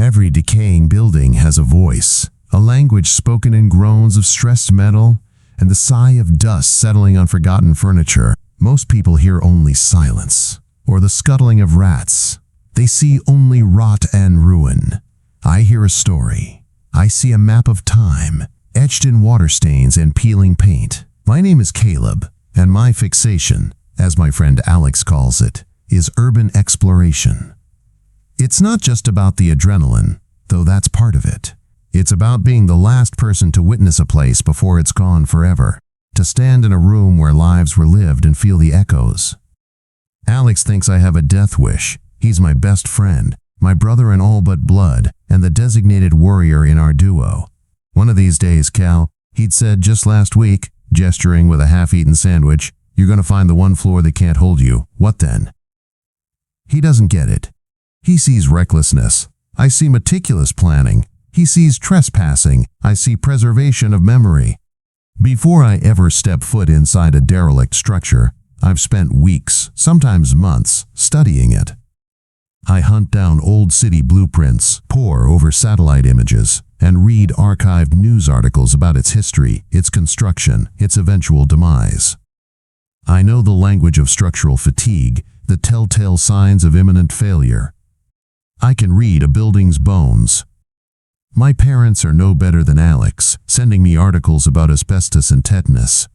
Every decaying building has a voice, a language spoken in groans of stressed metal, and the sigh of dust settling on forgotten furniture. Most people hear only silence, or the scuttling of rats. They see only rot and ruin. I hear a story. I see a map of time, etched in water stains and peeling paint. My name is Caleb, and my fixation, as my friend Alex calls it, is urban exploration. It's not just about the adrenaline, though that's part of it. It's about being the last person to witness a place before it's gone forever, to stand in a room where lives were lived and feel the echoes. Alex thinks I have a death wish. He's my best friend, my brother in all but blood, and the designated warrior in our duo. One of these days, Cal, he'd said just last week, gesturing with a half-eaten sandwich, "You're going to find the one floor that can't hold you." What then? He doesn't get it. He sees recklessness. I see meticulous planning. He sees trespassing. I see preservation of memory. Before I ever step foot inside a derelict structure, I've spent weeks, sometimes months, studying it. I hunt down old city blueprints, pore over satellite images, and read archived news articles about its history, its construction, its eventual demise. I know the language of structural fatigue, the telltale signs of imminent failure. I can read a building's bones. My parents are no better than Alex, sending me articles about asbestos and tetanus.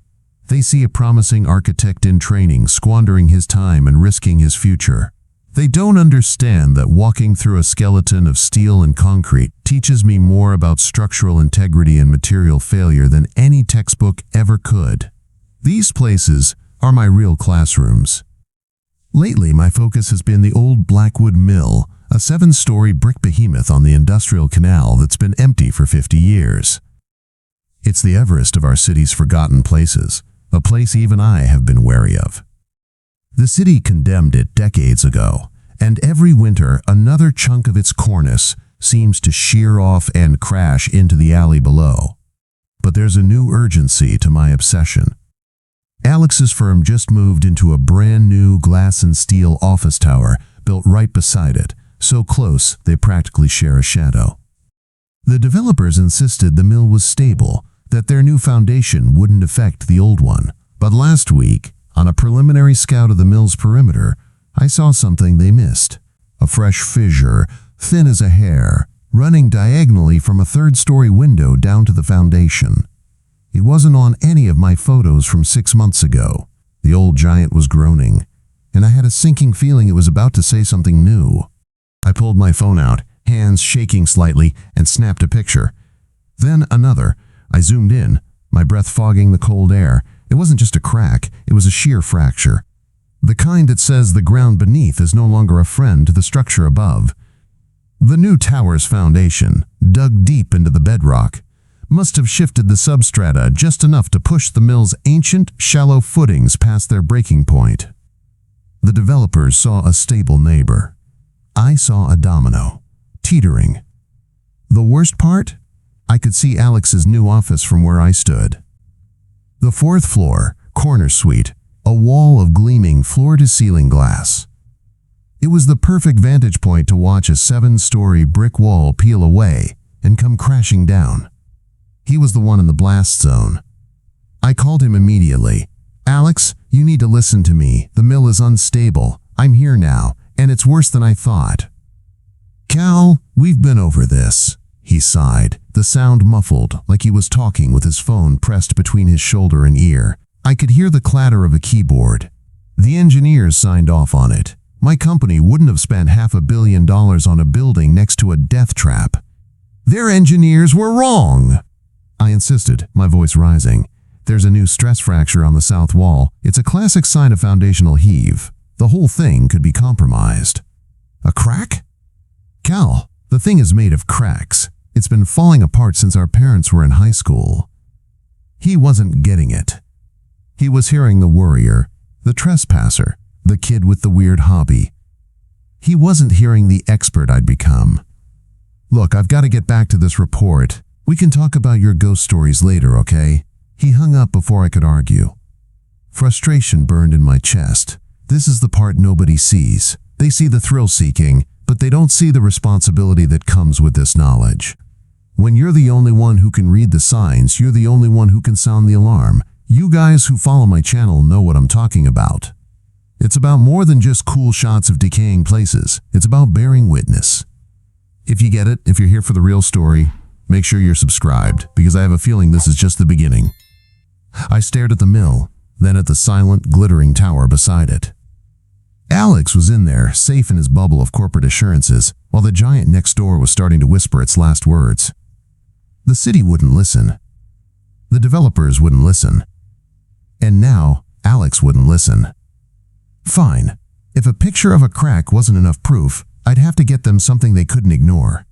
They see a promising architect in training squandering his time and risking his future. They don't understand that walking through a skeleton of steel and concrete teaches me more about structural integrity and material failure than any textbook ever could. These places are my real classrooms. Lately, my focus has been the old Blackwood Mill, a 7-story brick behemoth on the industrial canal that's been empty for 50 years. It's the Everest of our city's forgotten places, a place even I have been wary of. The city condemned it decades ago, and every winter another chunk of its cornice seems to shear off and crash into the alley below. But there's a new urgency to my obsession. Alex's firm just moved into a brand new glass and steel office tower built right beside it, so close they practically share a shadow. The developers insisted the mill was stable, that their new foundation wouldn't affect the old one. But last week, on a preliminary scout of the mill's perimeter, I saw something they missed. A fresh fissure, thin as a hair, running diagonally from a 3rd-story window down to the foundation. It wasn't on any of my photos from 6 months ago. The old giant was groaning, and I had a sinking feeling it was about to say something new. I pulled my phone out, hands shaking slightly, and snapped a picture. Then another. I zoomed in, my breath fogging the cold air. It wasn't just a crack, it was a sheer fracture. The kind that says the ground beneath is no longer a friend to the structure above. The new tower's foundation, dug deep into the bedrock, must have shifted the substrata just enough to push the mill's ancient, shallow footings past their breaking point. The developers saw a stable neighbor. I saw a domino, teetering. The worst part? I could see Alex's new office from where I stood. The 4th floor, corner suite, a wall of gleaming floor-to-ceiling glass. It was the perfect vantage point to watch a 7-story brick wall peel away and come crashing down. He was the one in the blast zone. I called him immediately. "Alex, you need to listen to me. The mill is unstable. I'm here now, and it's worse than I thought." "Cal, we've been over this," he sighed, the sound muffled, like he was talking with his phone pressed between his shoulder and ear. I could hear the clatter of a keyboard. "The engineers signed off on it. My company wouldn't have spent $500 million on a building next to a death trap. Their engineers were wrong." I insisted, my voice rising. "There's a new stress fracture on the south wall. It's a classic sign of foundational heave. The whole thing could be compromised." "A crack?" "Cal, the thing is made of cracks. It's been falling apart since our parents were in high school." He wasn't getting it. He was hearing the worrier, the trespasser, the kid with the weird hobby. He wasn't hearing the expert I'd become. "Look, I've got to get back to this report. We can talk about your ghost stories later, okay?" He hung up before I could argue. Frustration burned in my chest. This is the part nobody sees. They see the thrill-seeking, But they don't see the responsibility that comes with this knowledge. When you're the only one who can read the signs, you're the only one who can sound the alarm. You guys who follow my channel know what I'm talking about. It's about more than just cool shots of decaying places. It's about bearing witness. If you get it, if you're here for the real story, make sure you're subscribed, because I have a feeling this is just the beginning. I stared at the mill, then at the silent, glittering tower beside it. Alex was in there, safe in his bubble of corporate assurances, while the giant next door was starting to whisper its last words. The city wouldn't listen. The developers wouldn't listen. And now, Alex wouldn't listen. Fine. If a picture of a crack wasn't enough proof, I'd have to get them something they couldn't ignore.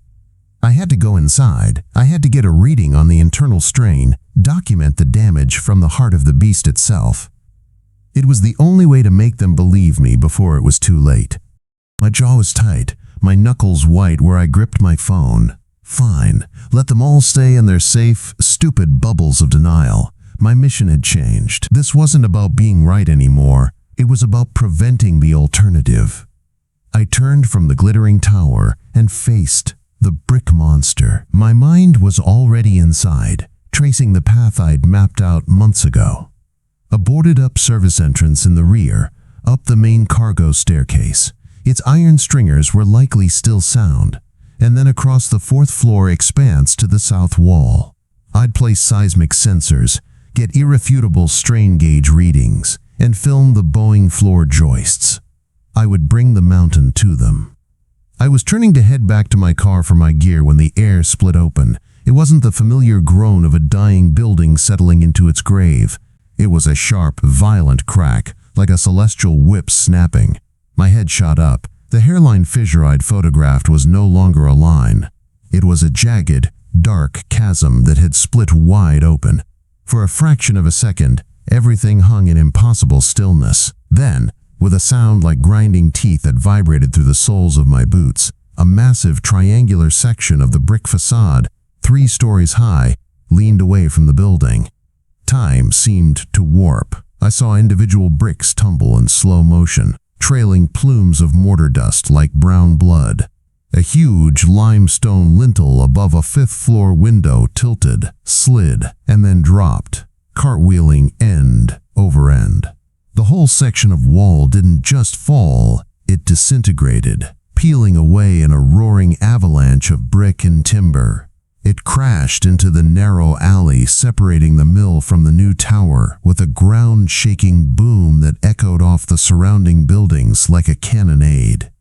I had to go inside. I had to get a reading on the internal strain, document the damage from the heart of the beast itself. It was the only way to make them believe me before it was too late. My jaw was tight, my knuckles white where I gripped my phone. Fine, let them all stay in their safe, stupid bubbles of denial. My mission had changed. This wasn't about being right anymore. It was about preventing the alternative. I turned from the glittering tower and faced the brick monster. My mind was already inside, tracing the path I'd mapped out months ago. A boarded-up service entrance in the rear, up the main cargo staircase. Its iron stringers were likely still sound, and then across the fourth-floor expanse to the south wall. I'd place seismic sensors, get irrefutable strain gauge readings, and film the bowing floor joists. I would bring the mountain to them. I was turning to head back to my car for my gear when the air split open. It wasn't the familiar groan of a dying building settling into its grave. It was a sharp, violent crack, like a celestial whip snapping. My head shot up. The hairline fissure I'd photographed was no longer a line. It was a jagged, dark chasm that had split wide open. For a fraction of a second, everything hung in impossible stillness. Then, with a sound like grinding teeth that vibrated through the soles of my boots, a massive triangular section of the brick facade, 3 stories high, leaned away from the building. Time seemed to warp. I saw individual bricks tumble in slow motion, trailing plumes of mortar dust like brown blood. A huge limestone lintel above a 5th-floor window tilted, slid, and then dropped, cartwheeling end over end. The whole section of wall didn't just fall, it disintegrated, peeling away in a roaring avalanche of brick and timber. It crashed into the narrow alley separating the mill from the new tower with a ground-shaking boom that echoed off the surrounding buildings like a cannonade.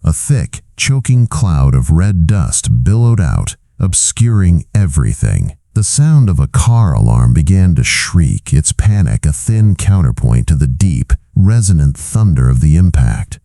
A thick, choking cloud of red dust billowed out, obscuring everything. The sound of a car alarm began to shriek, its panic a thin counterpoint to the deep, resonant thunder of the impact.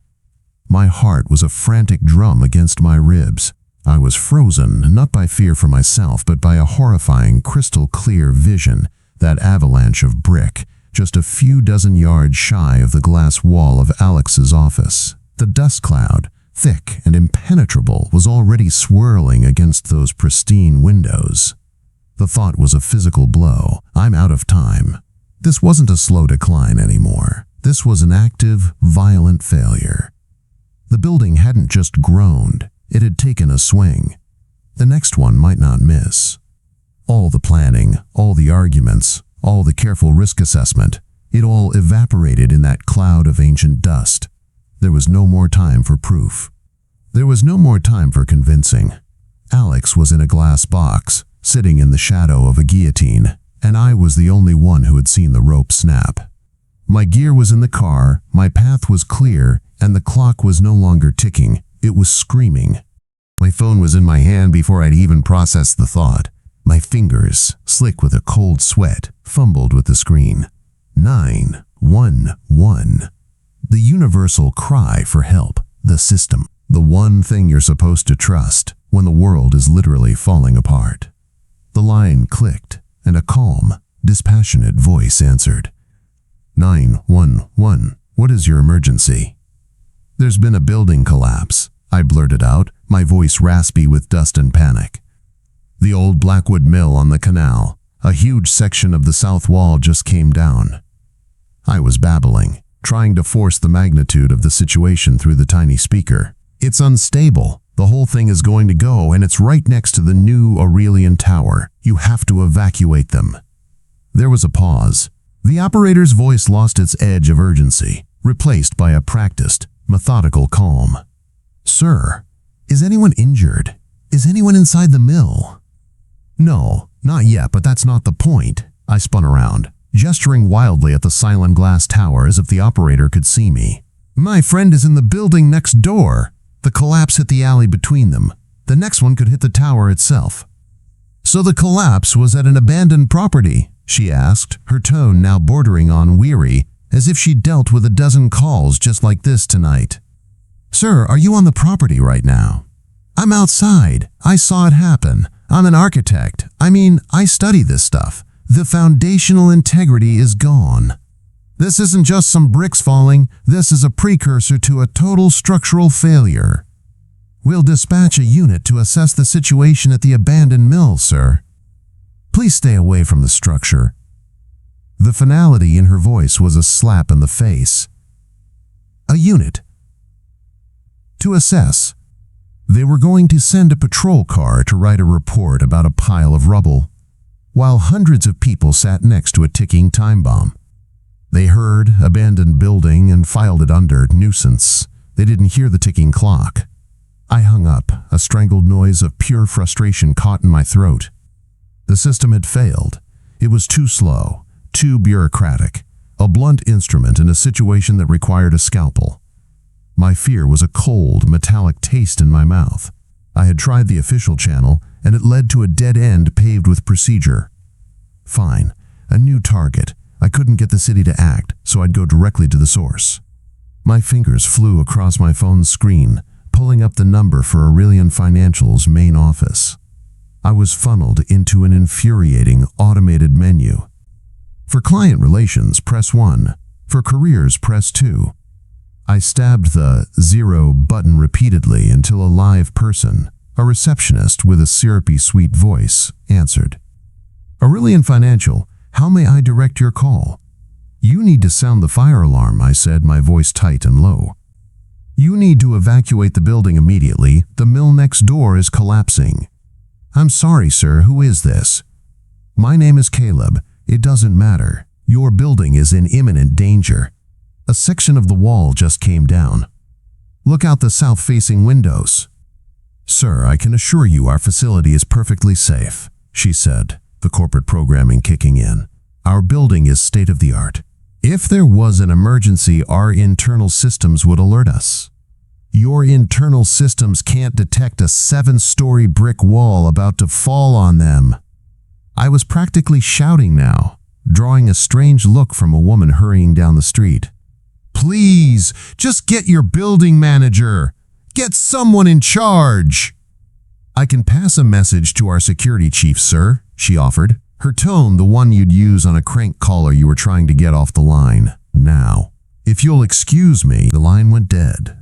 My heart was a frantic drum against my ribs. I was frozen, not by fear for myself, but by a horrifying, crystal-clear vision, that avalanche of brick, just a few dozen yards shy of the glass wall of Alex's office. The dust cloud, thick and impenetrable, was already swirling against those pristine windows. The thought was a physical blow. I'm out of time. This wasn't a slow decline anymore. This was an active, violent failure. The building hadn't just groaned. It had taken a swing. The next one might not miss. All the planning, all the arguments, all the careful risk assessment, it all evaporated in that cloud of ancient dust. There was no more time for proof. There was no more time for convincing. Alex was in a glass box, sitting in the shadow of a guillotine, and I was the only one who had seen the rope snap. My gear was in the car, my path was clear, and the clock was no longer ticking. It was screaming. My phone was in my hand before I'd even processed the thought. My fingers, slick with a cold sweat, fumbled with the screen. 911. The universal cry for help. The system. The one thing you're supposed to trust when the world is literally falling apart. The line clicked, and a calm, dispassionate voice answered. 911. What is your emergency? There's been a building collapse, I blurted out, my voice raspy with dust and panic. The old Blackwood mill on the canal. A huge section of the south wall just came down. I was babbling, trying to force the magnitude of the situation through the tiny speaker. It's unstable. The whole thing is going to go, and it's right next to the new Aurelian Tower. You have to evacuate them." There was a pause. The operator's voice lost its edge of urgency, replaced by a practiced, methodical calm. "Sir, is anyone injured? Is anyone inside the mill?" "No, not yet, but that's not the point." I spun around, gesturing wildly at the silent glass tower as if the operator could see me. "My friend is in the building next door." The collapse hit the alley between them. The next one could hit the tower itself. "So the collapse was at an abandoned property?" she asked, her tone now bordering on weary, as if she'd dealt with a dozen calls just like this tonight. "Sir, are you on the property right now?" "I'm outside. I saw it happen. I'm an architect. I study this stuff. The foundational integrity is gone. This isn't just some bricks falling. This is a precursor to a total structural failure. We'll dispatch a unit to assess the situation at the abandoned mill, sir. Please stay away from the structure." The finality in her voice was a slap in the face. A unit. To assess. They were going to send a patrol car to write a report about a pile of rubble, while hundreds of people sat next to a ticking time bomb. They heard abandoned building and filed it under nuisance. They didn't hear the ticking clock. I hung up, a strangled noise of pure frustration caught in my throat. The system had failed. It was too slow, too bureaucratic, a blunt instrument in a situation that required a scalpel. My fear was a cold, metallic taste in my mouth. I had tried the official channel, and it led to a dead end paved with procedure. Fine, a new target. I couldn't get the city to act, so I'd go directly to the source. My fingers flew across my phone's screen, pulling up the number for Aurelian Financial's main office. I was funneled into an infuriating automated menu. For client relations, press 1. For careers, press 2. I stabbed the 0 button repeatedly until a live person, a receptionist with a syrupy sweet voice, answered. "Aurelian Financial, how may I direct your call?" "You need to sound the fire alarm," I said, my voice tight and low. "You need to evacuate the building immediately. The mill next door is collapsing." "I'm sorry, sir. Who is this?" "My name is Caleb. It doesn't matter. Your building is in imminent danger. A section of the wall just came down. Look out the south-facing windows." "Sir, I can assure you our facility is perfectly safe," she said, the corporate programming kicking in. "Our building is state-of-the-art. If there was an emergency, our internal systems would alert us. Your internal systems can't detect a 7-story brick wall about to fall on them." I was practically shouting now, drawing a strange look from a woman hurrying down the street. "Please, just get your building manager. Get someone in charge." "I can pass a message to our security chief, sir," she offered, her tone the one you'd use on a crank caller you were trying to get off the line. "Now, if you'll excuse me." The line went dead.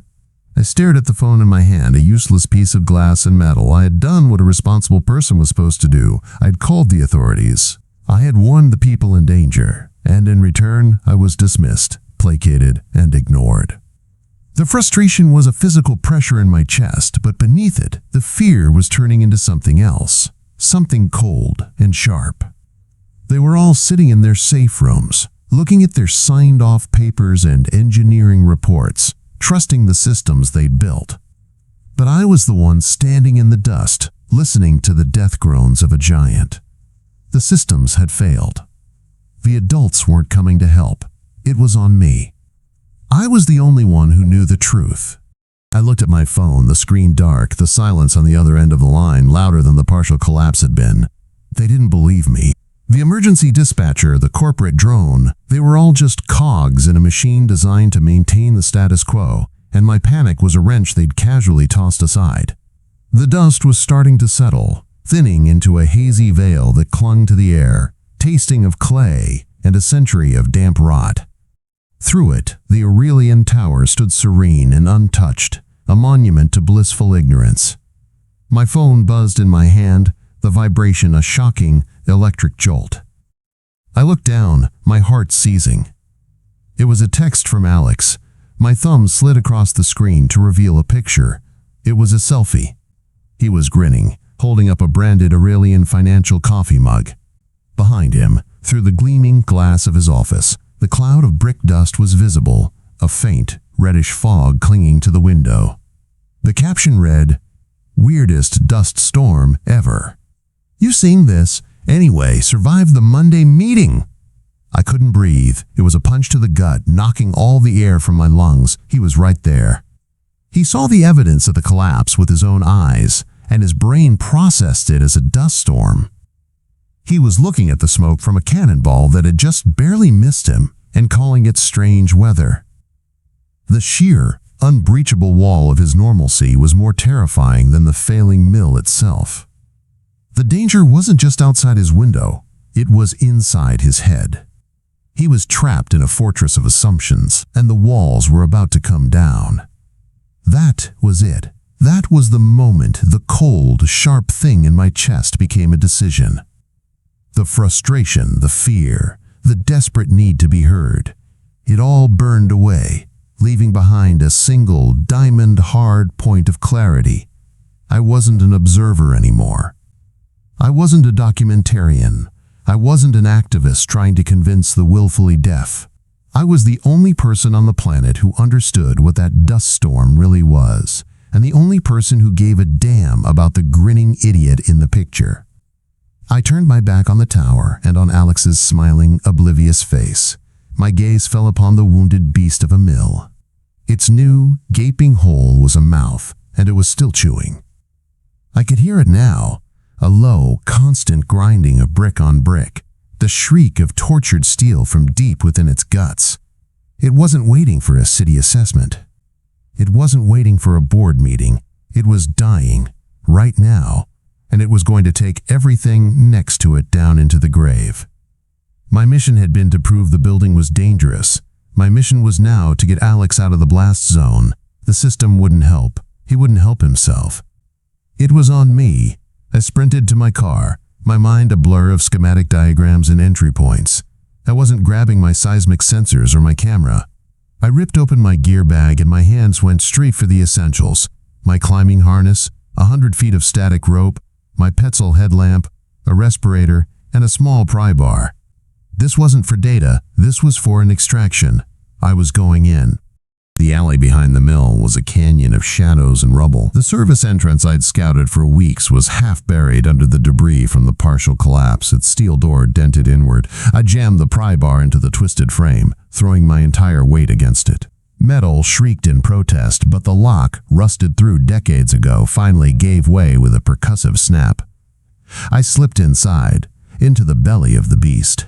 I stared at the phone in my hand, a useless piece of glass and metal. I had done what a responsible person was supposed to do. I had called the authorities. I had warned the people in danger, and in return, I was dismissed, placated, and ignored. The frustration was a physical pressure in my chest, but beneath it, the fear was turning into something else, something cold and sharp. They were all sitting in their safe rooms, looking at their signed-off papers and engineering reports, trusting the systems they'd built. But I was the one standing in the dust, listening to the death groans of a giant. The systems had failed. The adults weren't coming to help. It was on me. I was the only one who knew the truth. I looked at my phone, the screen dark, the silence on the other end of the line louder than the partial collapse had been. They didn't believe me. The emergency dispatcher, the corporate drone, they were all just cogs in a machine designed to maintain the status quo, and my panic was a wrench they'd casually tossed aside. The dust was starting to settle, thinning into a hazy veil that clung to the air, tasting of clay and a century of damp rot. Through it, the Aurelian Tower stood serene and untouched, a monument to blissful ignorance. My phone buzzed in my hand, the vibration a shocking, electric jolt. I looked down, my heart seizing. It was a text from Alex. My thumb slid across the screen to reveal a picture, It was a selfie. He was grinning, holding up a branded Aurelian Financial coffee mug. Behind him, through the gleaming glass of his office, the cloud of brick dust was visible, a faint, reddish fog clinging to the window. The caption read, "Weirdest dust storm ever. You seen this? Anyway, survived the Monday meeting." I couldn't breathe. It was a punch to the gut, knocking all the air from my lungs. He was right there. He saw the evidence of the collapse with his own eyes, and his brain processed it as a dust storm. He was looking at the smoke from a cannonball that had just barely missed him and calling it strange weather. The sheer, unbreachable wall of his normalcy was more terrifying than the failing mill itself. The danger wasn't just outside his window, it was inside his head. He was trapped in a fortress of assumptions, and the walls were about to come down. That was it. That was the moment the cold, sharp thing in my chest became a decision. The frustration, the fear, the desperate need to be heard. It all burned away, leaving behind a single, diamond-hard point of clarity. I wasn't an observer anymore. I wasn't a documentarian. I wasn't an activist trying to convince the willfully deaf. I was the only person on the planet who understood what that dust storm really was, and the only person who gave a damn about the grinning idiot in the picture. I turned my back on the tower and on Alex's smiling, oblivious face. My gaze fell upon the wounded beast of a mill. Its new, gaping hole was a mouth, and it was still chewing. I could hear it now, a low, constant grinding of brick on brick, the shriek of tortured steel from deep within its guts. It wasn't waiting for a city assessment. It wasn't waiting for a board meeting. It was dying, right now, and it was going to take everything next to it down into the grave. My mission had been to prove the building was dangerous. My mission was now to get Alex out of the blast zone. The system wouldn't help. He wouldn't help himself. It was on me. I sprinted to my car, my mind a blur of schematic diagrams and entry points. I wasn't grabbing my seismic sensors or my camera. I ripped open my gear bag and my hands went straight for the essentials. My climbing harness, 100 feet of static rope, my Petzl headlamp, a respirator, and a small pry bar. This wasn't for data, this was for an extraction. I was going in. The alley behind the mill was a canyon of shadows and rubble. The service entrance I'd scouted for weeks was half buried under the debris from the partial collapse, its steel door dented inward. I jammed the pry bar into the twisted frame, throwing my entire weight against it. Metal shrieked in protest, but the lock, rusted through decades ago, finally gave way with a percussive snap. I slipped inside, into the belly of the beast.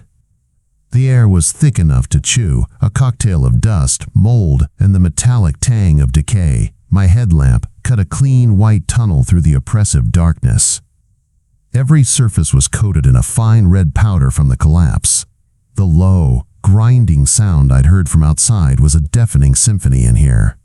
The air was thick enough to chew, a cocktail of dust, mold, and the metallic tang of decay. My headlamp cut a clean white tunnel through the oppressive darkness. Every surface was coated in a fine red powder from the collapse. The low, grinding sound I'd heard from outside was a deafening symphony in here.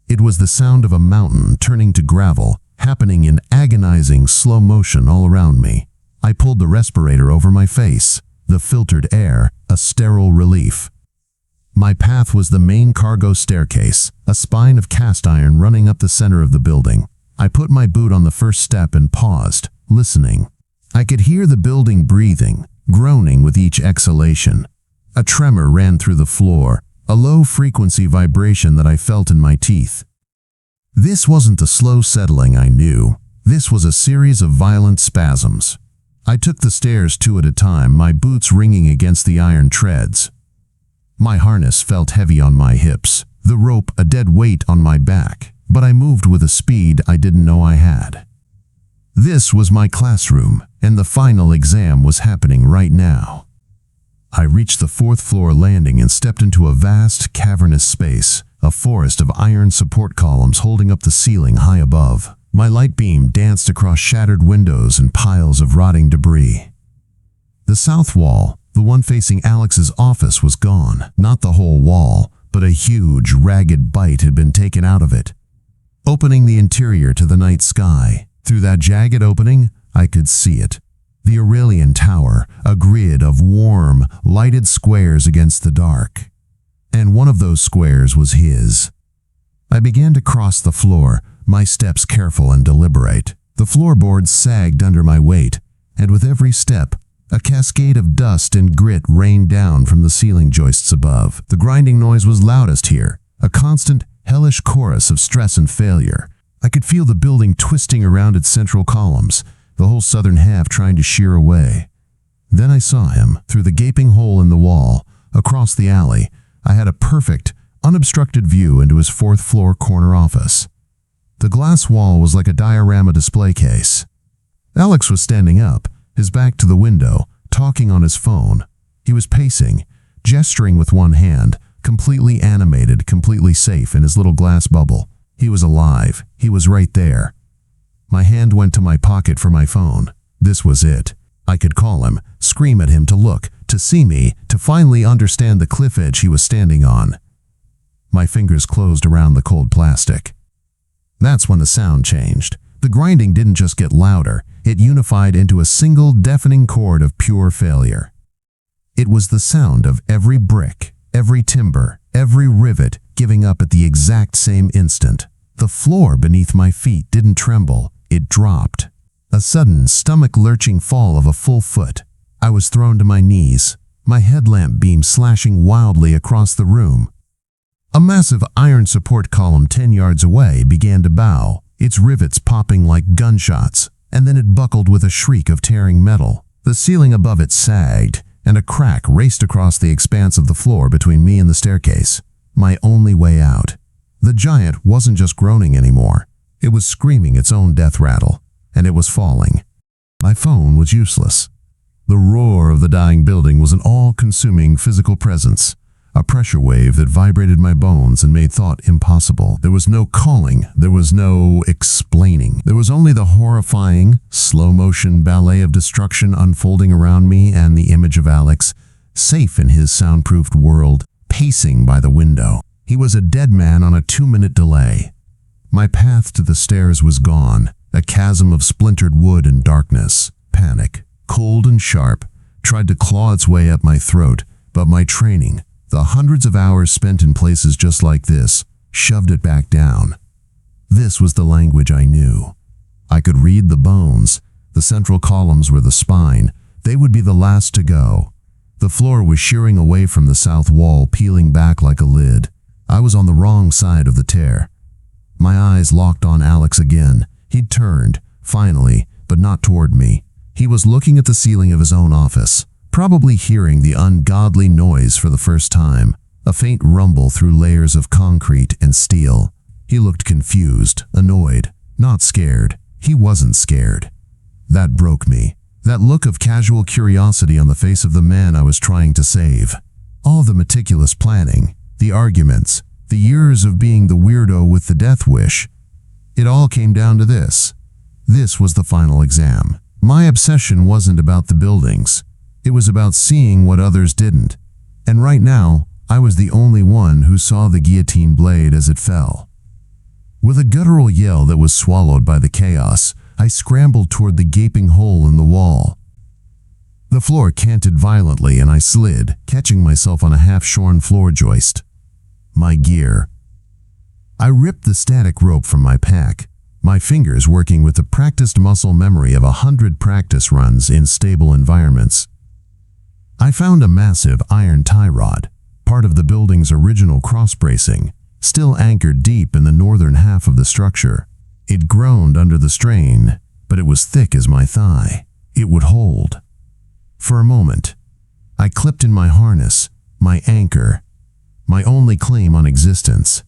It was the sound of a mountain turning to gravel, happening in agonizing slow motion all around me. I pulled the respirator over my face. The filtered air, a sterile relief. My path was the main cargo staircase, a spine of cast iron running up the center of the building. I put my boot on the first step and paused, listening. I could hear the building breathing, groaning with each exhalation. A tremor ran through the floor, a low-frequency vibration that I felt in my teeth. This wasn't the slow settling I knew. This was a series of violent spasms. I took the stairs two at a time, my boots ringing against the iron treads. My harness felt heavy on my hips, the rope a dead weight on my back, but I moved with a speed I didn't know I had. This was my classroom, and the final exam was happening right now. I reached the fourth-floor landing and stepped into a vast, cavernous space, a forest of iron support columns holding up the ceiling high above. My light beam danced across shattered windows and piles of rotting debris. The south wall, the one facing Alex's office, was gone. Not the whole wall, but a huge, ragged bite had been taken out of it, opening the interior to the night sky. Through that jagged opening, I could see it. The Aurelian Tower, a grid of warm, lighted squares against the dark. And one of those squares was his. I began to cross the floor, my steps careful and deliberate. The floorboards sagged under my weight, and with every step, a cascade of dust and grit rained down from the ceiling joists above. The grinding noise was loudest here, a constant, hellish chorus of stress and failure. I could feel the building twisting around its central columns, the whole southern half trying to shear away. Then I saw him, through the gaping hole in the wall, across the alley. I had a perfect, unobstructed view into his fourth-floor corner office. The glass wall was like a diorama display case. Alex was standing up, his back to the window, talking on his phone. He was pacing, gesturing with one hand, completely animated, completely safe in his little glass bubble. He was alive. He was right there. My hand went to my pocket for my phone. This was it. I could call him, scream at him to look, to see me, to finally understand the cliff edge he was standing on. My fingers closed around the cold plastic. That's when the sound changed. The grinding didn't just get louder, it unified into a single deafening chord of pure failure. It was the sound of every brick, every timber, every rivet giving up at the exact same instant. The floor beneath my feet didn't tremble, it dropped. A sudden, stomach-lurching fall of a full foot. I was thrown to my knees, my headlamp beam slashing wildly across the room. A massive iron support column 10 yards away began to bow, its rivets popping like gunshots, and then it buckled with a shriek of tearing metal. The ceiling above it sagged, and a crack raced across the expanse of the floor between me and the staircase. My only way out. The giant wasn't just groaning anymore. It was screaming its own death rattle, and it was falling. My phone was useless. The roar of the dying building was an all-consuming physical presence, a pressure wave that vibrated my bones and made thought impossible. There was no calling, there was no explaining. There was only the horrifying, slow-motion ballet of destruction unfolding around me and the image of Alex, safe in his soundproofed world, pacing by the window. He was a dead man on a 2-minute delay. My path to the stairs was gone, a chasm of splintered wood and darkness. Panic, cold and sharp, tried to claw its way up my throat, but my training, the hundreds of hours spent in places just like this, shoved it back down. This was the language I knew. I could read the bones. The central columns were the spine. They would be the last to go. The floor was shearing away from the south wall, peeling back like a lid. I was on the wrong side of the tear. My eyes locked on Alex again. He'd turned, finally, but not toward me. He was looking at the ceiling of his own office, probably hearing the ungodly noise for the first time, a faint rumble through layers of concrete and steel. He looked confused, annoyed, not scared. He wasn't scared. That broke me. That look of casual curiosity on the face of the man I was trying to save. All the meticulous planning, the arguments, the years of being the weirdo with the death wish. It all came down to this. This was the final exam. My obsession wasn't about the buildings. It was about seeing what others didn't. And right now, I was the only one who saw the guillotine blade as it fell. With a guttural yell that was swallowed by the chaos, I scrambled toward the gaping hole in the wall. The floor canted violently and I slid, catching myself on a half-shorn floor joist. My gear. I ripped the static rope from my pack, my fingers working with the practiced muscle memory of 100 practice runs in stable environments. I found a massive iron tie rod, part of the building's original cross-bracing, still anchored deep in the northern half of the structure. It groaned under the strain, but it was thick as my thigh. It would hold. For a moment, I clipped in my harness, my anchor, my only claim on existence.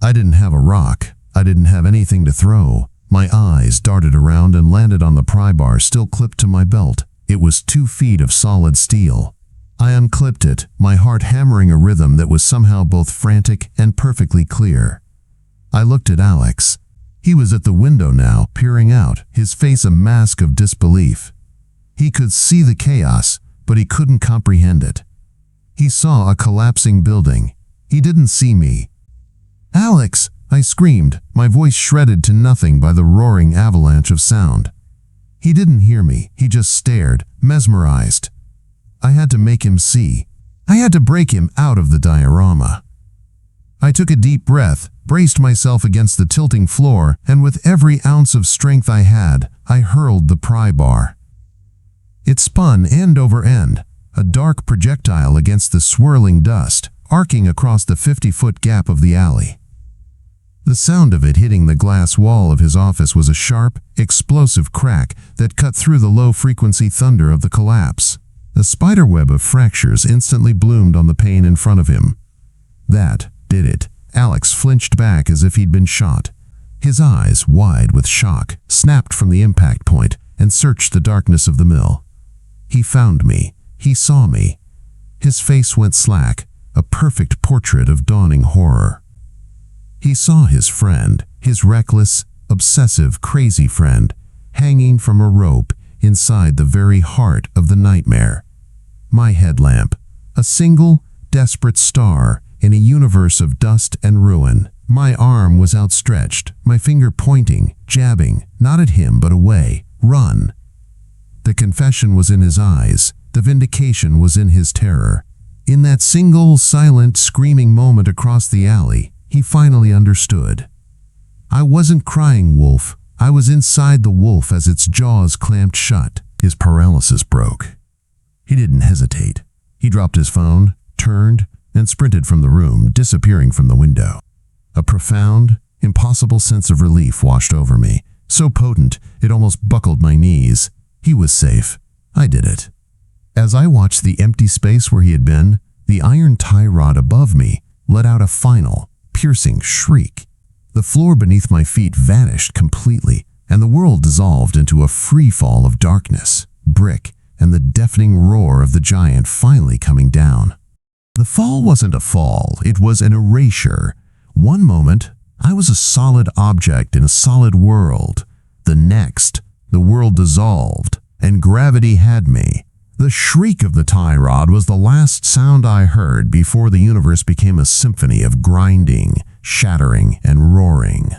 I didn't have a rock. I didn't have anything to throw. My eyes darted around and landed on the pry bar still clipped to my belt. It was 2 feet of solid steel. I unclipped it, my heart hammering a rhythm that was somehow both frantic and perfectly clear. I looked at Alex. He was at the window now, peering out, his face a mask of disbelief. He could see the chaos, but he couldn't comprehend it. He saw a collapsing building. He didn't see me. "Alex!" I screamed, my voice shredded to nothing by the roaring avalanche of sound. He didn't hear me, he just stared, mesmerized. I had to make him see. I had to break him out of the diorama. I took a deep breath, braced myself against the tilting floor, and with every ounce of strength I had, I hurled the pry bar. It spun end over end, a dark projectile against the swirling dust, arcing across the 50-foot gap of the alley. The sound of it hitting the glass wall of his office was a sharp, explosive crack that cut through the low-frequency thunder of the collapse. A spiderweb of fractures instantly bloomed on the pane in front of him. That did it. Alex flinched back as if he'd been shot. His eyes, wide with shock, snapped from the impact point and searched the darkness of the mill. He found me. He saw me. His face went slack, a perfect portrait of dawning horror. He saw his friend, his reckless, obsessive, crazy friend, hanging from a rope inside the very heart of the nightmare. My headlamp, a single, desperate star in a universe of dust and ruin. My arm was outstretched, my finger pointing, jabbing, not at him but away. Run. The confession was in his eyes. The vindication was in his terror. In that single, silent, screaming moment across the alley, he finally understood. I wasn't crying wolf. I was inside the wolf as its jaws clamped shut. His paralysis broke. He didn't hesitate. He dropped his phone, turned, and sprinted from the room, disappearing from the window. A profound, impossible sense of relief washed over me, so potent it almost buckled my knees. He was safe. I did it. As I watched the empty space where he had been, the iron tie rod above me let out a final, piercing shriek. The floor beneath my feet vanished completely, and the world dissolved into a free fall of darkness, brick, and the deafening roar of the giant finally coming down. The fall wasn't a fall, it was an erasure. One moment, I was a solid object in a solid world. The next, the world dissolved, and gravity had me. The shriek of the tie rod was the last sound I heard before the universe became a symphony of grinding, shattering, and roaring.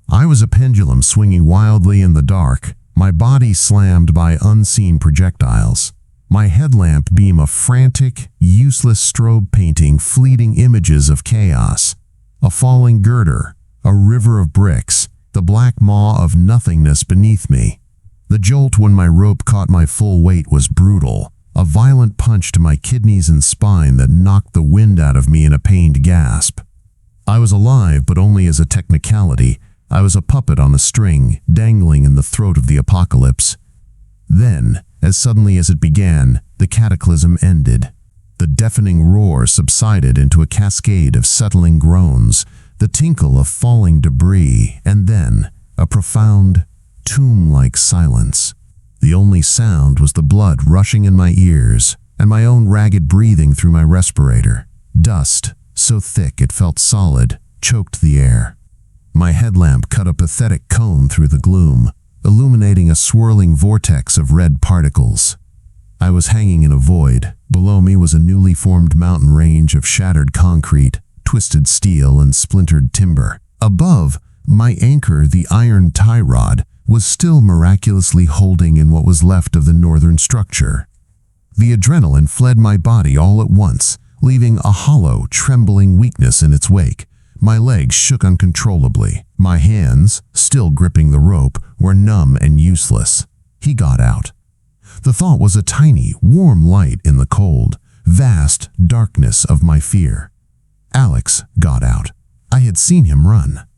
I was a pendulum swinging wildly in the dark, my body slammed by unseen projectiles. My headlamp beam a frantic, useless strobe painting fleeting images of chaos. A falling girder, a river of bricks, the black maw of nothingness beneath me. The jolt when my rope caught my full weight was brutal, a violent punch to my kidneys and spine that knocked the wind out of me in a pained gasp. I was alive, but only as a technicality. I was a puppet on a string, dangling in the throat of the apocalypse. Then, as suddenly as it began, the cataclysm ended. The deafening roar subsided into a cascade of settling groans, the tinkle of falling debris, and then a profound, tomb-like silence. The only sound was the blood rushing in my ears and my own ragged breathing through my respirator. Dust, so thick it felt solid, choked the air. My headlamp cut a pathetic cone through the gloom, illuminating a swirling vortex of red particles. I was hanging in a void. Below me was a newly formed mountain range of shattered concrete, twisted steel, and splintered timber. Above, my anchor, the iron tie rod, was still miraculously holding in what was left of the northern structure. The adrenaline fled my body all at once, leaving a hollow, trembling weakness in its wake. My legs shook uncontrollably. My hands, still gripping the rope, were numb and useless. He got out. The thought was a tiny, warm light in the cold, vast darkness of my fear. Alex got out. I had seen him run.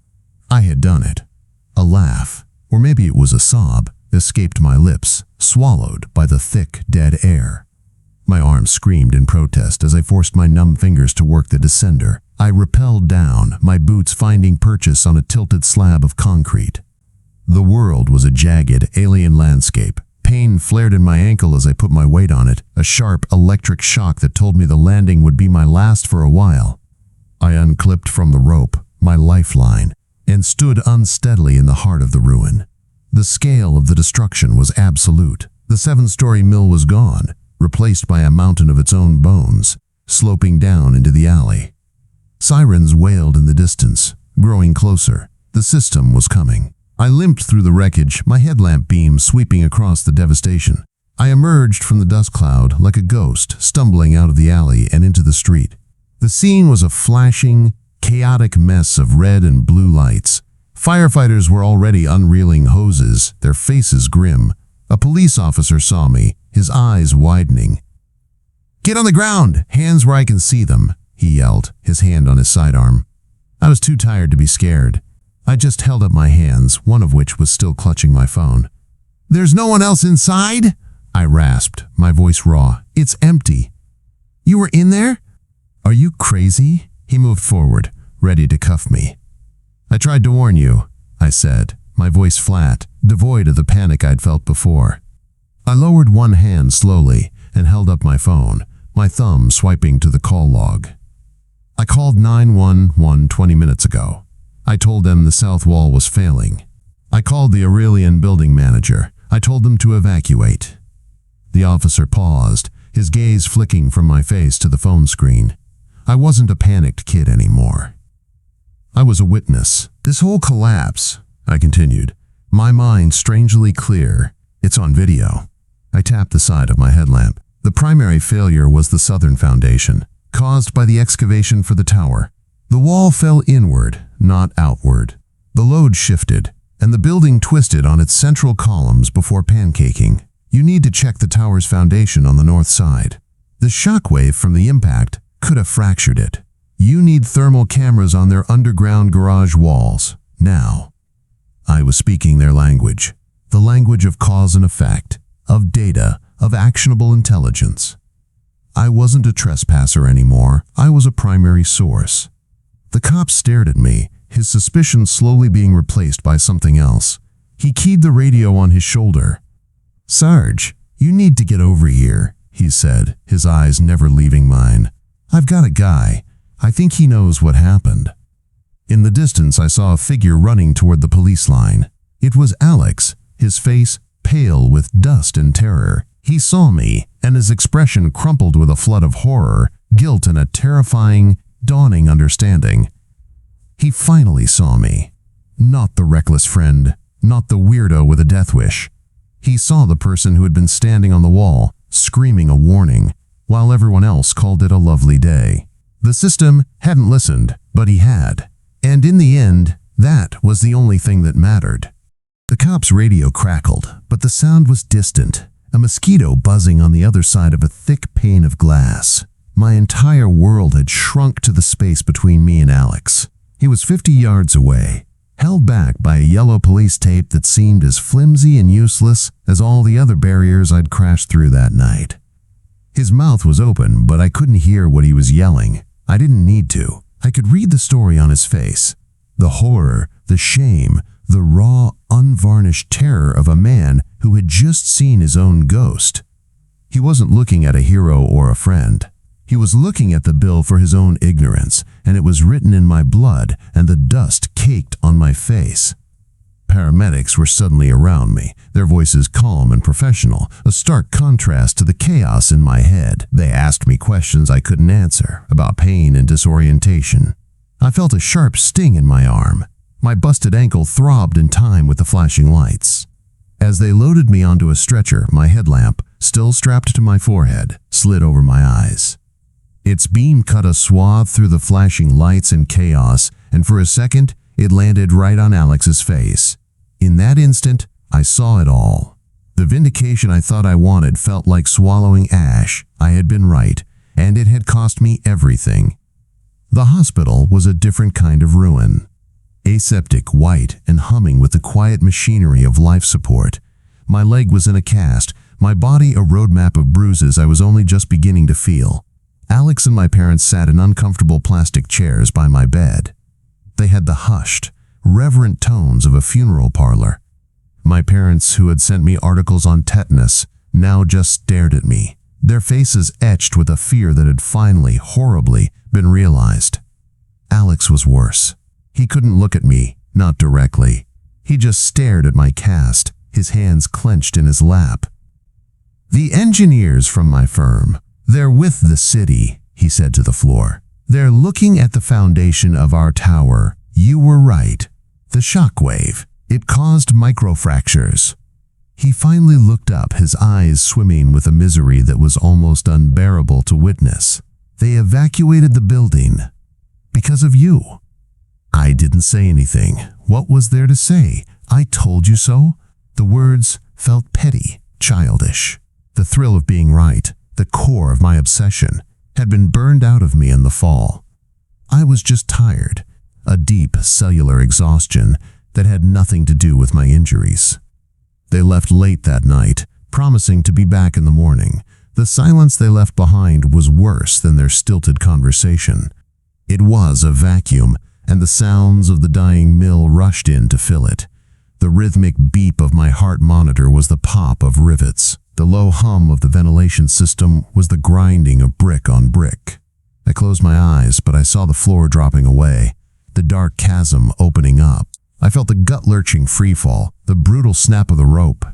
I had done it. A laugh, or maybe it was a sob, escaped my lips, swallowed by the thick, dead air. My arms screamed in protest as I forced my numb fingers to work the descender. I rappelled down, my boots finding purchase on a tilted slab of concrete. The world was a jagged, alien landscape. Pain flared in my ankle as I put my weight on it, a sharp, electric shock that told me the landing would be my last for a while. I unclipped from the rope, my lifeline, and stood unsteadily in the heart of the ruin. The scale of the destruction was absolute. The 7-story mill was gone, replaced by a mountain of its own bones, sloping down into the alley. Sirens wailed in the distance, growing closer. The system was coming. I limped through the wreckage, my headlamp beam sweeping across the devastation. I emerged from the dust cloud like a ghost, stumbling out of the alley and into the street. The scene was a flashing, chaotic mess of red and blue lights. Firefighters were already unreeling hoses, their faces grim. A police officer saw me, his eyes widening. "Get on the ground! Hands where I can see them," he yelled, his hand on his sidearm. I was too tired to be scared. I just held up my hands, one of which was still clutching my phone. "There's no one else inside?" I rasped, my voice raw. "It's empty." "You were in there?" "Are you crazy?" He moved forward, ready to cuff me. "I tried to warn you," I said, my voice flat, devoid of the panic I'd felt before. I lowered one hand slowly and held up my phone, my thumb swiping to the call log. "I called 911 20 minutes ago. I told them the south wall was failing. I called the Aurelian building manager. I told them to evacuate." The officer paused, his gaze flicking from my face to the phone screen. I wasn't a panicked kid anymore. I was a witness. "This whole collapse," I continued, my mind strangely clear. "It's on video." I tapped the side of my headlamp. The primary failure was the southern foundation, caused by the excavation for the tower. The wall fell inward, not outward. The load shifted, and the building twisted on its central columns before pancaking. You need to check the tower's foundation on the north side. The shockwave from the impact could have fractured it. You need thermal cameras on their underground garage walls, now. I was speaking their language, the language of cause and effect, of data, of actionable intelligence. I wasn't a trespasser anymore, I was a primary source. The cop stared at me, his suspicion slowly being replaced by something else. He keyed the radio on his shoulder. "Sarge, you need to get over here," he said, his eyes never leaving mine. "I've got a guy. I think he knows what happened." In the distance, I saw a figure running toward the police line. It was Alex, his face pale with dust and terror. He saw me, and his expression crumpled with a flood of horror, guilt, and a terrifying, dawning understanding. He finally saw me. Not the reckless friend, not the weirdo with a death wish. He saw the person who had been standing on the wall, screaming a warning, while everyone else called it a lovely day. The system hadn't listened, but he had. And in the end, that was the only thing that mattered. The cop's radio crackled, but the sound was distant, a mosquito buzzing on the other side of a thick pane of glass. My entire world had shrunk to the space between me and Alex. He was 50 yards away, held back by a yellow police tape that seemed as flimsy and useless as all the other barriers I'd crashed through that night. His mouth was open, but I couldn't hear what he was yelling. I didn't need to. I could read the story on his face. The horror, the shame, the raw, unvarnished terror of a man who had just seen his own ghost. He wasn't looking at a hero or a friend. He was looking at the bill for his own ignorance, and it was written in my blood, and the dust caked on my face. Paramedics were suddenly around me, their voices calm and professional, a stark contrast to the chaos in my head. They asked me questions I couldn't answer, about pain and disorientation. I felt a sharp sting in my arm. My busted ankle throbbed in time with the flashing lights. As they loaded me onto a stretcher, my headlamp, still strapped to my forehead, slid over my eyes. Its beam cut a swath through the flashing lights and chaos, and for a second, it landed right on Alex's face. In that instant, I saw it all. The vindication I thought I wanted felt like swallowing ash. I had been right, and it had cost me everything. The hospital was a different kind of ruin. Aseptic, white, and humming with the quiet machinery of life support. My leg was in a cast, my body a roadmap of bruises I was only just beginning to feel. Alex and my parents sat in uncomfortable plastic chairs by my bed. They had the hushed, reverent tones of a funeral parlor. My parents, who had sent me articles on tetanus, now just stared at me, their faces etched with a fear that had finally, horribly, been realized. Alex was worse. He couldn't look at me, not directly. He just stared at my cast, his hands clenched in his lap. "The engineers from my firm, they're with the city," he said to the floor. "They're looking at the foundation of our tower. You were right. The shockwave, it caused microfractures." He finally looked up, his eyes swimming with a misery that was almost unbearable to witness. "They evacuated the building." Because of you." I didn't say anything. What was there to say? I told you so. The words felt petty, childish. The thrill of being right, the core of my obsession, had been burned out of me in the fall. I was just tired, a deep cellular exhaustion that had nothing to do with my injuries. They left late that night, promising to be back in the morning. The silence they left behind was worse than their stilted conversation. It was a vacuum, and the sounds of the dying mill rushed in to fill it. The rhythmic beep of my heart monitor was the pop of rivets. The low hum of the ventilation system was the grinding of brick on brick. I closed my eyes, but I saw the floor dropping away, the dark chasm opening up. I felt the gut-lurching freefall, the brutal snap of the rope.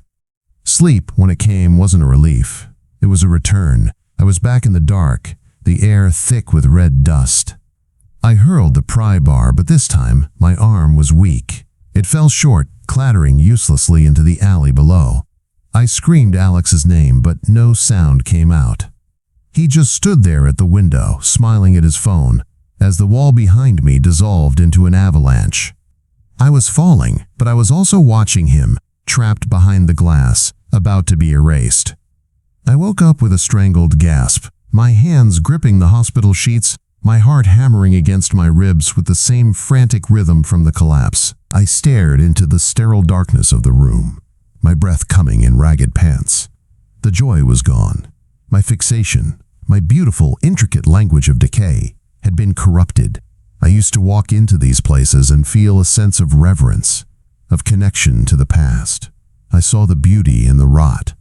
Sleep, when it came, wasn't a relief. It was a return. I was back in the dark, the air thick with red dust. I hurled the pry bar, but this time my arm was weak. It fell short, clattering uselessly into the alley below. I screamed Alex's name, but no sound came out. He just stood there at the window, smiling at his phone, as the wall behind me dissolved into an avalanche. I was falling, but I was also watching him, trapped behind the glass, about to be erased. I woke up with a strangled gasp, my hands gripping the hospital sheets, my heart hammering against my ribs with the same frantic rhythm from the collapse. I stared into the sterile darkness of the room, my breath coming in ragged pants. The joy was gone. My fixation, my beautiful, intricate language of decay, had been corrupted. I used to walk into these places and feel a sense of reverence, of connection to the past. I saw the beauty in the rot.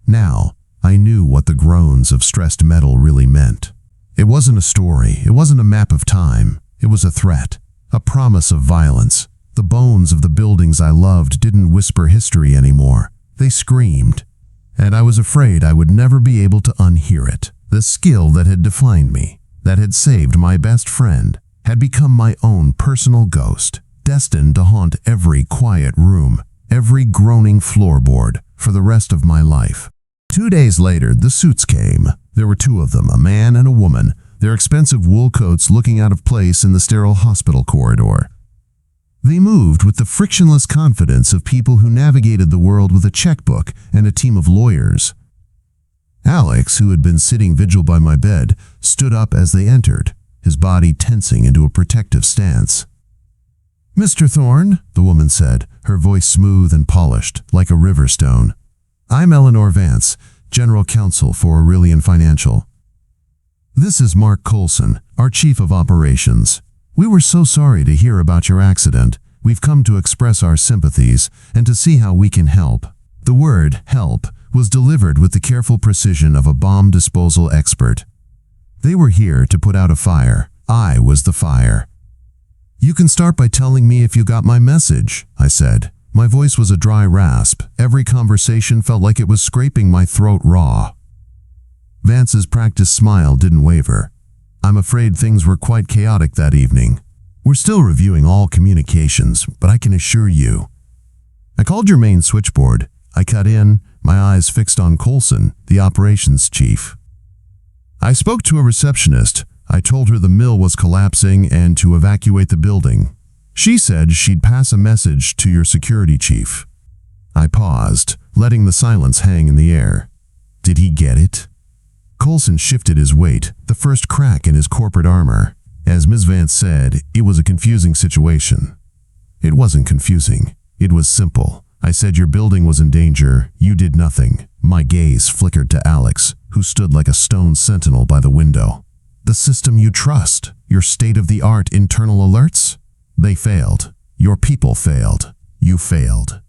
Now, I knew what the groans of stressed metal really meant. It wasn't a story, it wasn't a map of time. It was a threat, a promise of violence. The bones of the buildings I loved didn't whisper history anymore. They screamed, and I was afraid I would never be able to unhear it. The skill that had defined me, that had saved my best friend, had become my own personal ghost, destined to haunt every quiet room, every groaning floorboard for the rest of my life. 2 days later, the suits came. There were 2 of them, a man and a woman, their expensive wool coats looking out of place in the sterile hospital corridor. They moved with the frictionless confidence of people who navigated the world with a checkbook and a team of lawyers. Alex, who had been sitting vigil by my bed, stood up as they entered, his body tensing into a protective stance. "Mr. Thorne," the woman said, her voice smooth and polished, like a river stone. "I'm Eleanor Vance, General Counsel for Aurelian Financial. This is Mark Coulson, our Chief of Operations. We were so sorry to hear about your accident. We've come to express our sympathies and to see how we can help." The word "help" was delivered with the careful precision of a bomb disposal expert. They were here to put out a fire. I was the fire. "You can start by telling me if you got my message," I said. My voice was a dry rasp. Every conversation felt like it was scraping my throat raw. Vance's practiced smile didn't waver. "I'm afraid things were quite chaotic that evening. We're still reviewing all communications, but I can assure you." I called your main switchboard. I cut in, my eyes fixed on Coulson, the operations chief. I spoke to a receptionist. I told her the mill was collapsing and to evacuate the building. She said she'd pass a message to your security chief. I paused, letting the silence hang in the air. Did he get it? Coulson shifted his weight, the first crack in his corporate armor. As Ms. Vance said, it was a confusing situation. It wasn't confusing. It was simple. I said your building was in danger. You did nothing. My gaze flickered to Alex, who stood like a stone sentinel by the window. The system you trust, your state-of-the-art internal alerts? They failed. Your people failed. You failed.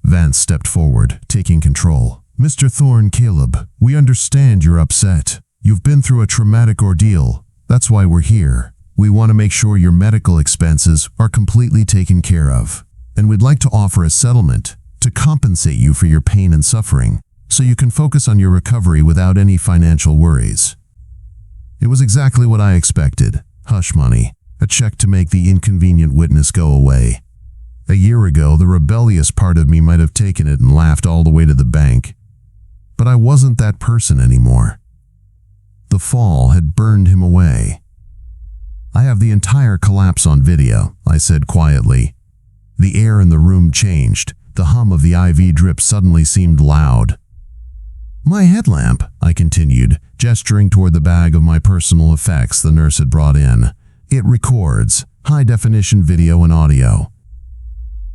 Vance stepped forward, taking control. "Mr. Thorne, Caleb, we understand you're upset. You've been through a traumatic ordeal. That's why we're here. We want to make sure your medical expenses are completely taken care of. And we'd like to offer a settlement to compensate you for your pain and suffering, so you can focus on your recovery without any financial worries." It was exactly what I expected. Hush money. A check to make the inconvenient witness go away. A year ago, the rebellious part of me might have taken it and laughed all the way to the bank. But I wasn't that person anymore. The fall had burned him away. I have the entire collapse on video, I said quietly. The air in the room changed. The hum of the IV drip suddenly seemed loud. My headlamp, I continued, gesturing toward the bag of my personal effects the nurse had brought in. It records high-definition video and audio.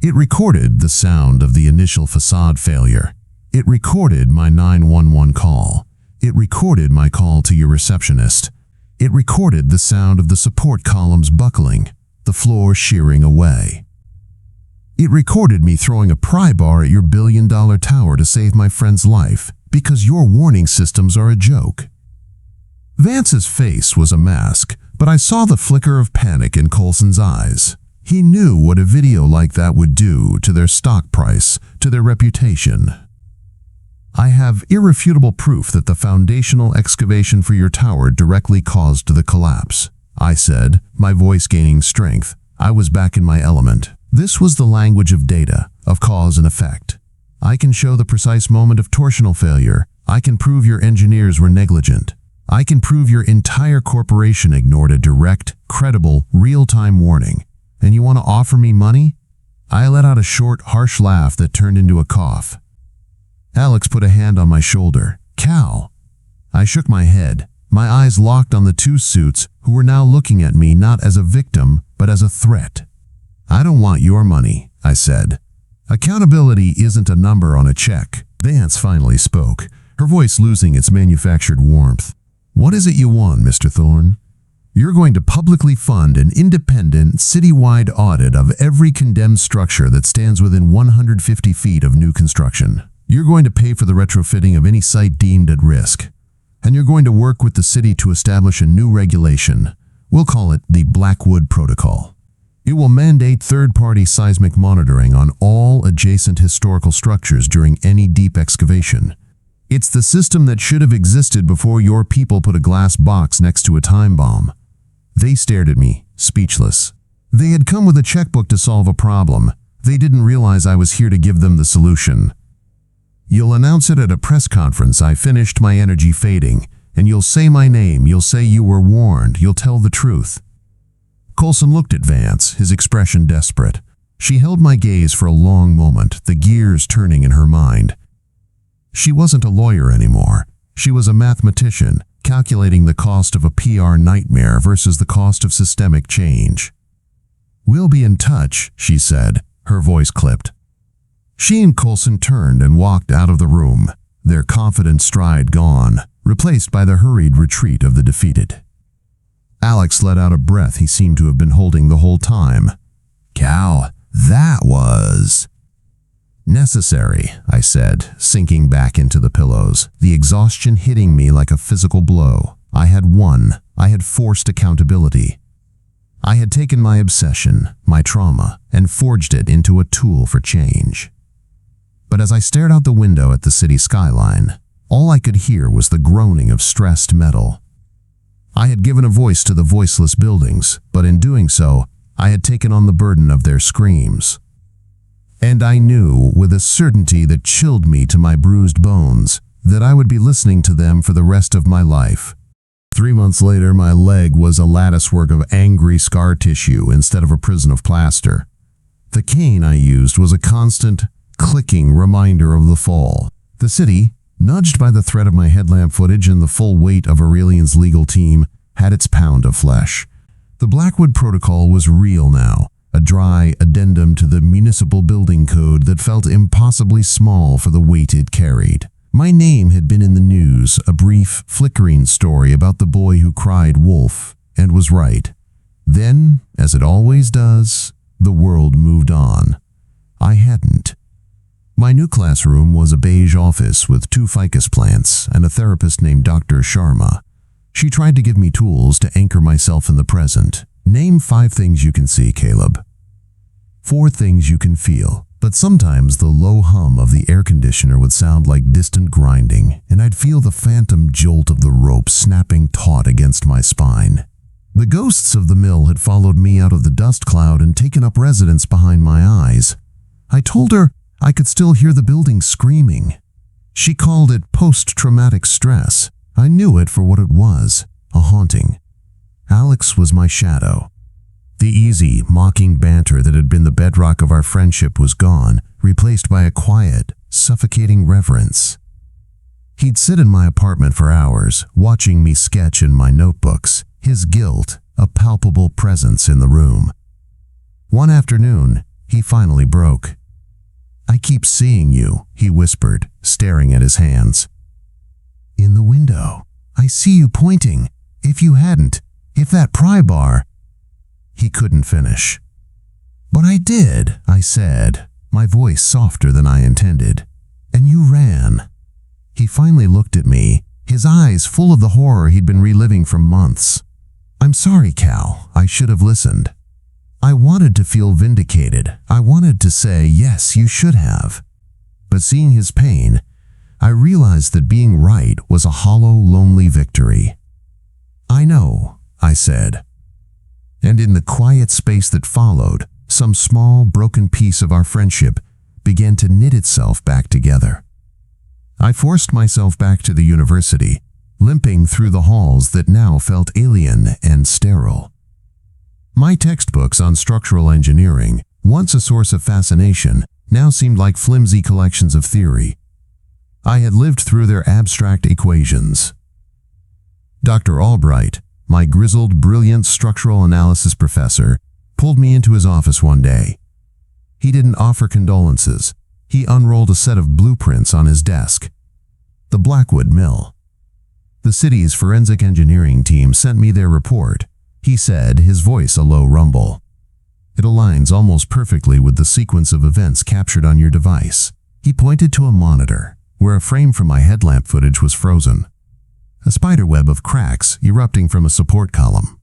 It recorded the sound of the initial facade failure. It recorded my 911 call. It recorded my call to your receptionist. It recorded the sound of the support columns buckling, the floor shearing away. It recorded me throwing a pry bar at your billion-dollar tower to save my friend's life because your warning systems are a joke. Vance's face was a mask, but I saw the flicker of panic in Coulson's eyes. He knew what a video like that would do to their stock price, to their reputation. I have irrefutable proof that the foundational excavation for your tower directly caused the collapse, I said, my voice gaining strength. I was back in my element. This was the language of data, of cause and effect. I can show the precise moment of torsional failure. I can prove your engineers were negligent. I can prove your entire corporation ignored a direct, credible, real-time warning. And you want to offer me money? I let out a short, harsh laugh that turned into a cough. Alex put a hand on my shoulder. Cal. I shook my head, my eyes locked on the two suits who were now looking at me not as a victim, but as a threat. I don't want your money, I said. Accountability isn't a number on a check. Vance finally spoke, her voice losing its manufactured warmth. What is it you want, Mr. Thorne? You're going to publicly fund an independent, citywide audit of every condemned structure that stands within 150 feet of new construction. You're going to pay for the retrofitting of any site deemed at risk. And you're going to work with the city to establish a new regulation. We'll call it the Blackwood Protocol. It will mandate third-party seismic monitoring on all adjacent historical structures during any deep excavation. It's the system that should have existed before your people put a glass box next to a time bomb. They stared at me, speechless. They had come with a checkbook to solve a problem. They didn't realize I was here to give them the solution. You'll announce it at a press conference. I finished, my energy fading. And you'll say my name. You'll say you were warned. You'll tell the truth. Coulson looked at Vance, his expression desperate. She held my gaze for a long moment, the gears turning in her mind. She wasn't a lawyer anymore. She was a mathematician, calculating the cost of a PR nightmare versus the cost of systemic change. We'll be in touch, she said, her voice clipped. She and Coulson turned and walked out of the room, their confident stride gone, replaced by the hurried retreat of the defeated. Alex let out a breath he seemed to have been holding the whole time. Cal, that was necessary, I said, sinking back into the pillows, the exhaustion hitting me like a physical blow. I had won. I had forced accountability. I had taken my obsession, my trauma, and forged it into a tool for change. But as I stared out the window at the city skyline, all I could hear was the groaning of stressed metal. I had given a voice to the voiceless buildings, but in doing so, I had taken on the burden of their screams. And I knew, with a certainty that chilled me to my bruised bones, that I would be listening to them for the rest of my life. 3 months later, my leg was a latticework of angry scar tissue instead of a prison of plaster. The cane I used was a constant, clicking reminder of the fall. The city, nudged by the threat of my headlamp footage and the full weight of Aurelian's legal team, had its pound of flesh. The Blackwood Protocol was real now, a dry addendum to the municipal building code that felt impossibly small for the weight it carried. My name had been in the news, a brief, flickering story about the boy who cried wolf, and was right. Then, as it always does, the world moved on. I hadn't. My new classroom was a beige office with 2 ficus plants and a therapist named Dr. Sharma. She tried to give me tools to anchor myself in the present. Name 5 things you can see, Caleb. 4 things you can feel. But sometimes the low hum of the air conditioner would sound like distant grinding, and I'd feel the phantom jolt of the rope snapping taut against my spine. The ghosts of the mill had followed me out of the dust cloud and taken up residence behind my eyes. I told her I could still hear the building screaming. She called it post-traumatic stress. I knew it for what it was, a haunting. Alex was my shadow. The easy, mocking banter that had been the bedrock of our friendship was gone, replaced by a quiet, suffocating reverence. He'd sit in my apartment for hours, watching me sketch in my notebooks, his guilt a palpable presence in the room. One afternoon, he finally broke. "I keep seeing you," he whispered, staring at his hands. "In the window. I see you pointing. If that pry bar—" He couldn't finish. "But I did," I said, my voice softer than I intended. "And you ran." He finally looked at me, his eyes full of the horror he'd been reliving for months. "I'm sorry, Cal. I should have listened." I wanted to feel vindicated. I wanted to say, yes, you should have. But seeing his pain, I realized that being right was a hollow, lonely victory. "I know," I said. And in the quiet space that followed, some small, broken piece of our friendship began to knit itself back together. I forced myself back to the university, limping through the halls that now felt alien and sterile. My textbooks on structural engineering, once a source of fascination, now seemed like flimsy collections of theory. I had lived through their abstract equations. Dr. Albright, my grizzled, brilliant structural analysis professor, pulled me into his office one day. He didn't offer condolences. He unrolled a set of blueprints on his desk. The Blackwood Mill. The city's forensic engineering team sent me their report, he said, his voice a low rumble. "It aligns almost perfectly with the sequence of events captured on your device." He pointed to a monitor, where a frame from my headlamp footage was frozen. A spiderweb of cracks erupting from a support column.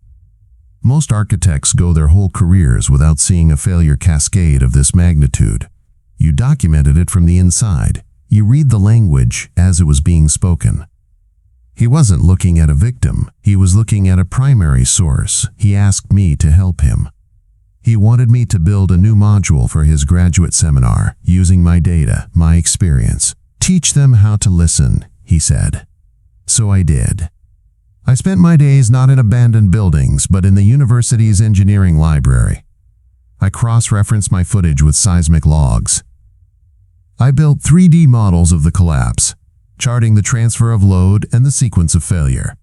Most architects go their whole careers without seeing a failure cascade of this magnitude. You documented it from the inside. You read the language as it was being spoken. He wasn't looking at a victim. He was looking at a primary source. He asked me to help him. He wanted me to build a new module for his graduate seminar, using my data, my experience. "Teach them how to listen," he said. So I did. I spent my days not in abandoned buildings, but in the university's engineering library. I cross-referenced my footage with seismic logs. I built 3D models of the collapse, charting the transfer of load and the sequence of failure.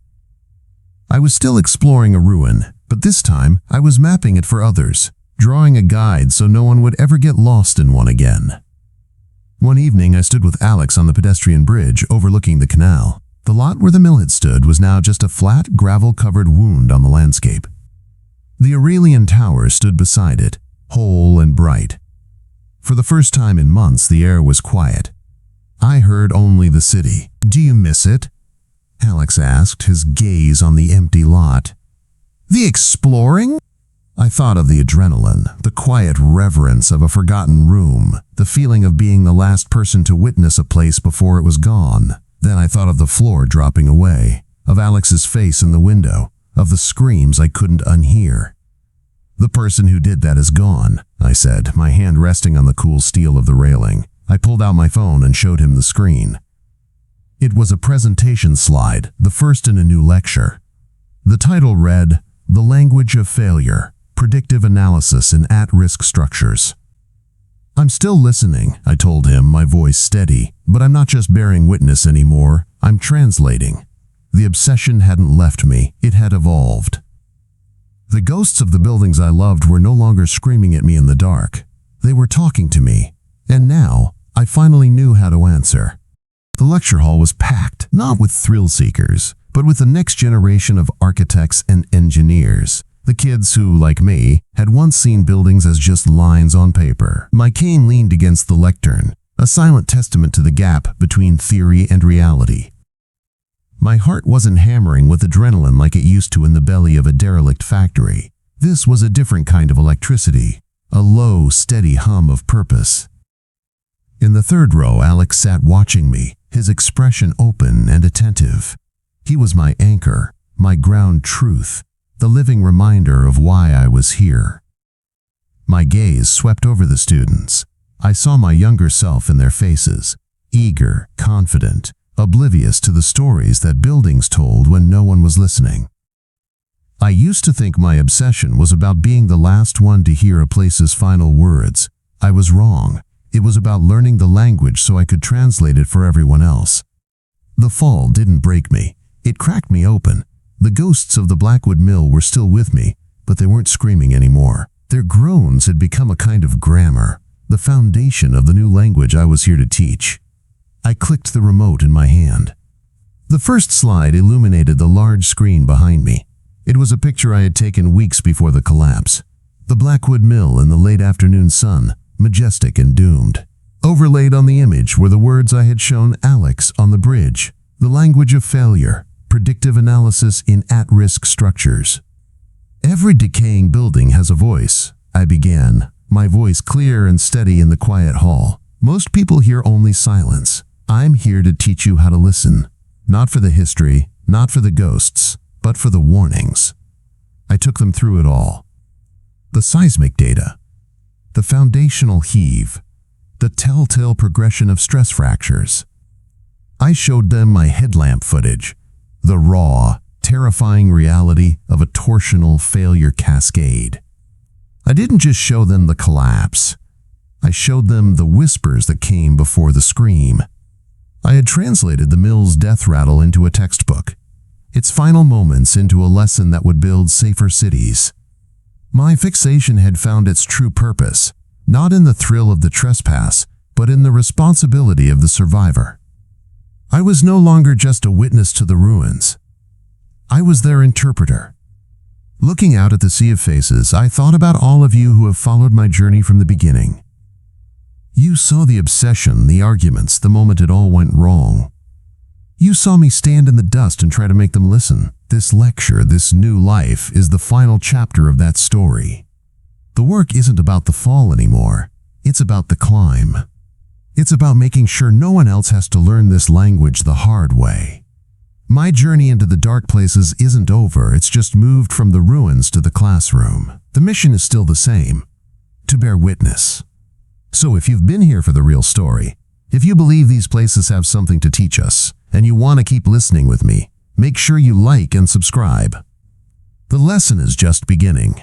I was still exploring a ruin, but this time I was mapping it for others, drawing a guide so no one would ever get lost in one again. One evening I stood with Alex on the pedestrian bridge overlooking the canal. The lot where the mill had stood was now just a flat, gravel-covered wound on the landscape. The Aurelian Tower stood beside it, whole and bright. For the first time in months, the air was quiet. I heard only the city. "Do you miss it?" Alex asked, his gaze on the empty lot. "The exploring?" I thought of the adrenaline, the quiet reverence of a forgotten room, the feeling of being the last person to witness a place before it was gone. Then I thought of the floor dropping away, of Alex's face in the window, of the screams I couldn't unhear. "The person who did that is gone," I said, my hand resting on the cool steel of the railing. I pulled out my phone and showed him the screen. It was a presentation slide, the first in a new lecture. The title read, "The Language of Failure, Predictive Analysis in At-Risk Structures." "I'm still listening," I told him, my voice steady, "but I'm not just bearing witness anymore, I'm translating." The obsession hadn't left me, it had evolved. The ghosts of the buildings I loved were no longer screaming at me in the dark. They were talking to me, and now I finally knew how to answer. The lecture hall was packed, not with thrill seekers, but with the next generation of architects and engineers. The kids who, like me, had once seen buildings as just lines on paper. My cane leaned against the lectern, a silent testament to the gap between theory and reality. My heart wasn't hammering with adrenaline like it used to in the belly of a derelict factory. This was a different kind of electricity, a low, steady hum of purpose. In the third row, Alex sat watching me, his expression open and attentive. He was my anchor, my ground truth, the living reminder of why I was here. My gaze swept over the students. I saw my younger self in their faces, eager, confident, oblivious to the stories that buildings told when no one was listening. I used to think my obsession was about being the last one to hear a place's final words. I was wrong. It was about learning the language so I could translate it for everyone else. The fall didn't break me. It cracked me open. The ghosts of the Blackwood Mill were still with me, but they weren't screaming anymore. Their groans had become a kind of grammar, the foundation of the new language I was here to teach. I clicked the remote in my hand. The first slide illuminated the large screen behind me. It was a picture I had taken weeks before the collapse. The Blackwood Mill in the late afternoon sun, majestic and doomed. Overlaid on the image were the words I had shown Alex on the bridge, the language of failure, predictive analysis in at-risk structures. Every decaying building has a voice, I began, my voice clear and steady in the quiet hall. Most people hear only silence. I'm here to teach you how to listen. Not for the history, not for the ghosts, but for the warnings. I took them through it all. The seismic data, the foundational heave, the telltale progression of stress fractures. I showed them my headlamp footage, the raw, terrifying reality of a torsional failure cascade. I didn't just show them the collapse. I showed them the whispers that came before the scream. I had translated the mill's death rattle into a textbook, its final moments into a lesson that would build safer cities. My fixation had found its true purpose, not in the thrill of the trespass, but in the responsibility of the survivor. I was no longer just a witness to the ruins. I was their interpreter. Looking out at the sea of faces, I thought about all of you who have followed my journey from the beginning. You saw the obsession, the arguments, the moment it all went wrong. You saw me stand in the dust and try to make them listen. This lecture, this new life, is the final chapter of that story. The work isn't about the fall anymore. It's about the climb. It's about making sure no one else has to learn this language the hard way. My journey into the dark places isn't over. It's just moved from the ruins to the classroom. The mission is still the same, to bear witness. So if you've been here for the real story, if you believe these places have something to teach us, and you want to keep listening with me, make sure you like and subscribe. The lesson is just beginning.